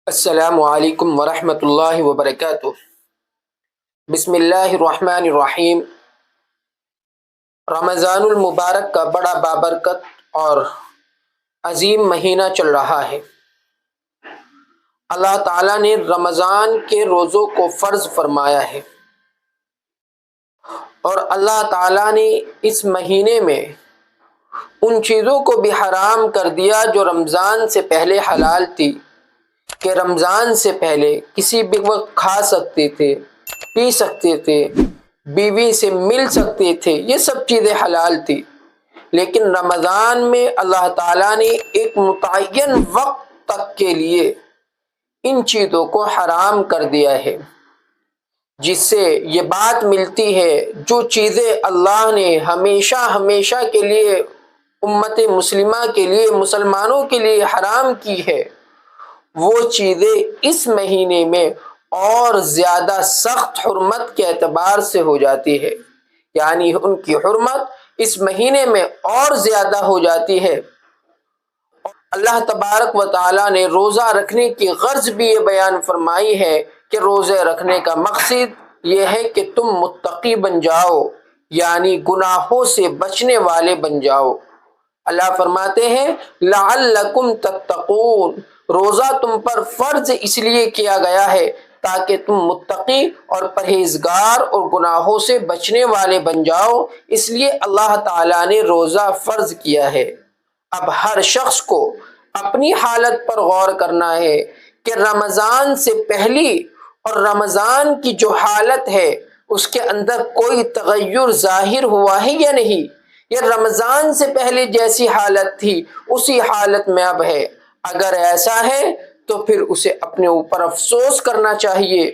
السلام علیکم ورحمۃ اللہ وبرکاتہ۔ بسم اللہ الرحمن الرحیم۔ رمضان المبارک کا بڑا بابرکت اور عظیم مہینہ چل رہا ہے۔ اللہ تعالیٰ نے رمضان کے روزوں کو فرض فرمایا ہے، اور اللہ تعالیٰ نے اس مہینے میں ان چیزوں کو بھی حرام کر دیا جو رمضان سے پہلے حلال تھی، کہ رمضان سے پہلے کسی بھی وقت کھا سکتے تھے، پی سکتے تھے، بیوی سے مل سکتے تھے، یہ سب چیزیں حلال تھی۔ لیکن رمضان میں اللہ تعالیٰ نے ایک متعین وقت تک کے لیے ان چیزوں کو حرام کر دیا ہے، جس سے یہ بات ملتی ہے جو چیزیں اللہ نے ہمیشہ ہمیشہ کے لیے امت مسلمہ کے لیے، مسلمانوں کے لیے حرام کی ہے، وہ چیزیں اس مہینے میں اور زیادہ سخت حرمت کے اعتبار سے ہو جاتی ہے، یعنی ان کی حرمت اس مہینے میں اور زیادہ ہو جاتی ہے۔ اللہ تبارک و تعالیٰ نے روزہ رکھنے کی غرض بھی یہ بیان فرمائی ہے کہ روزے رکھنے کا مقصد یہ ہے کہ تم متقی بن جاؤ، یعنی گناہوں سے بچنے والے بن جاؤ۔ اللہ فرماتے ہیں لعلکم تتقون، روزہ تم پر فرض اس لیے کیا گیا ہے تاکہ تم متقی اور پرہیزگار اور گناہوں سے بچنے والے بن جاؤ، اس لیے اللہ تعالیٰ نے روزہ فرض کیا ہے۔ اب ہر شخص کو اپنی حالت پر غور کرنا ہے کہ رمضان سے پہلی اور رمضان کی جو حالت ہے اس کے اندر کوئی تغیر ظاہر ہوا ہے یا نہیں، یہ رمضان سے پہلے جیسی حالت تھی اسی حالت میں اب ہے۔ اگر ایسا ہے تو پھر اسے اپنے اوپر افسوس کرنا چاہیے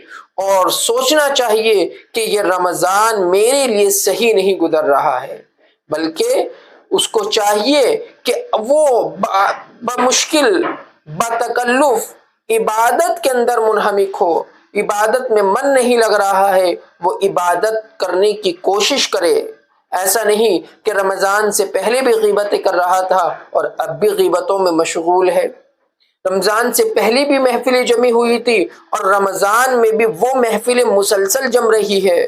اور سوچنا چاہیے کہ یہ رمضان میرے لیے صحیح نہیں گزر رہا ہے، بلکہ اس کو چاہیے کہ وہ بمشکل بتکلف عبادت کے اندر منہمک ہو، عبادت میں من نہیں لگ رہا ہے وہ عبادت کرنے کی کوشش کرے۔ ایسا نہیں کہ رمضان سے پہلے بھی غیبتیں کر رہا تھا اور اب بھی غیبتوں میں مشغول ہے۔ رمضان سے پہلے بھی محفلیں جمی ہوئی تھی اور رمضان میں بھی وہ محفلیں مسلسل جم رہی ہے،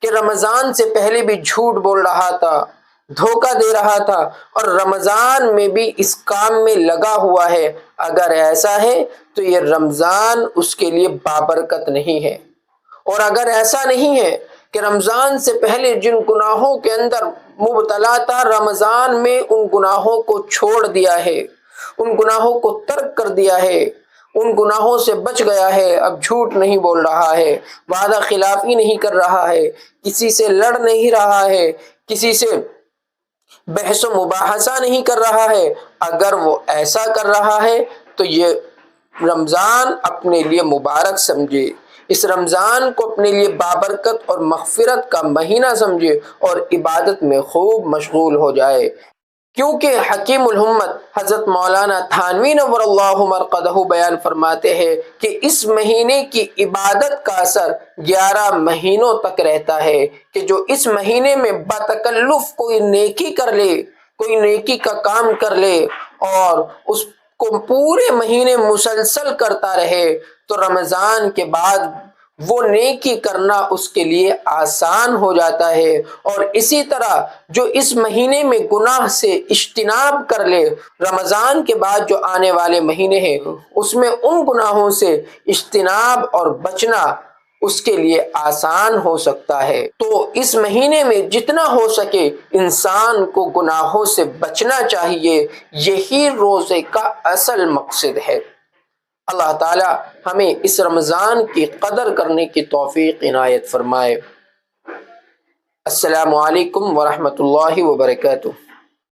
کہ رمضان سے پہلے بھی جھوٹ بول رہا تھا، دھوکہ دے رہا تھا، اور رمضان میں بھی اس کام میں لگا ہوا ہے۔ اگر ایسا ہے تو یہ رمضان اس کے لیے بابرکت نہیں ہے۔ اور اگر ایسا نہیں ہے کہ رمضان سے پہلے جن گناہوں کے اندر مبتلا تھا، رمضان میں ان گناہوں کو چھوڑ دیا ہے، ان گناہوں کو ترک کر دیا ہے، ان گناہوں سے بچ گیا ہے، اب جھوٹ نہیں بول رہا ہے، وعدہ خلافی نہیں کر رہا ہے، کسی سے لڑ نہیں رہا ہے، کسی سے بحث و مباحثہ نہیں کر رہا ہے، اگر وہ ایسا کر رہا ہے تو یہ رمضان اپنے لیے مبارک سمجھے، اس رمضان کو اپنے لیے بابرکت اور مغفرت کا مہینہ سمجھے اور عبادت میں خوب مشغول ہو جائے، کیونکہ حکیم الامت حضرت مولانا تھانوی نور اللہ مرقدہ بیان فرماتے ہیں کہ اس مہینے کی عبادت کا اثر 11 مہینوں تک رہتا ہے، کہ جو اس مہینے میں بتکلف کوئی نیکی کر لے، کوئی نیکی کا کام کر لے اور اس کو پورے مہینے مسلسل کرتا رہے تو رمضان کے بعد وہ نیکی کرنا اس کے لیے آسان ہو جاتا ہے۔ اور اسی طرح جو اس مہینے میں گناہ سے اجتناب کر لے، رمضان کے بعد جو آنے والے مہینے ہیں اس میں ان گناہوں سے اجتناب اور بچنا اس کے لیے آسان ہو سکتا ہے۔ تو اس مہینے میں جتنا ہو سکے انسان کو گناہوں سے بچنا چاہیے، یہی روزے کا اصل مقصد ہے۔ اللہ تعالی ہمیں اس رمضان کی قدر کرنے کی توفیق عنایت فرمائے۔ السلام علیکم ورحمۃ اللہ وبرکاتہ۔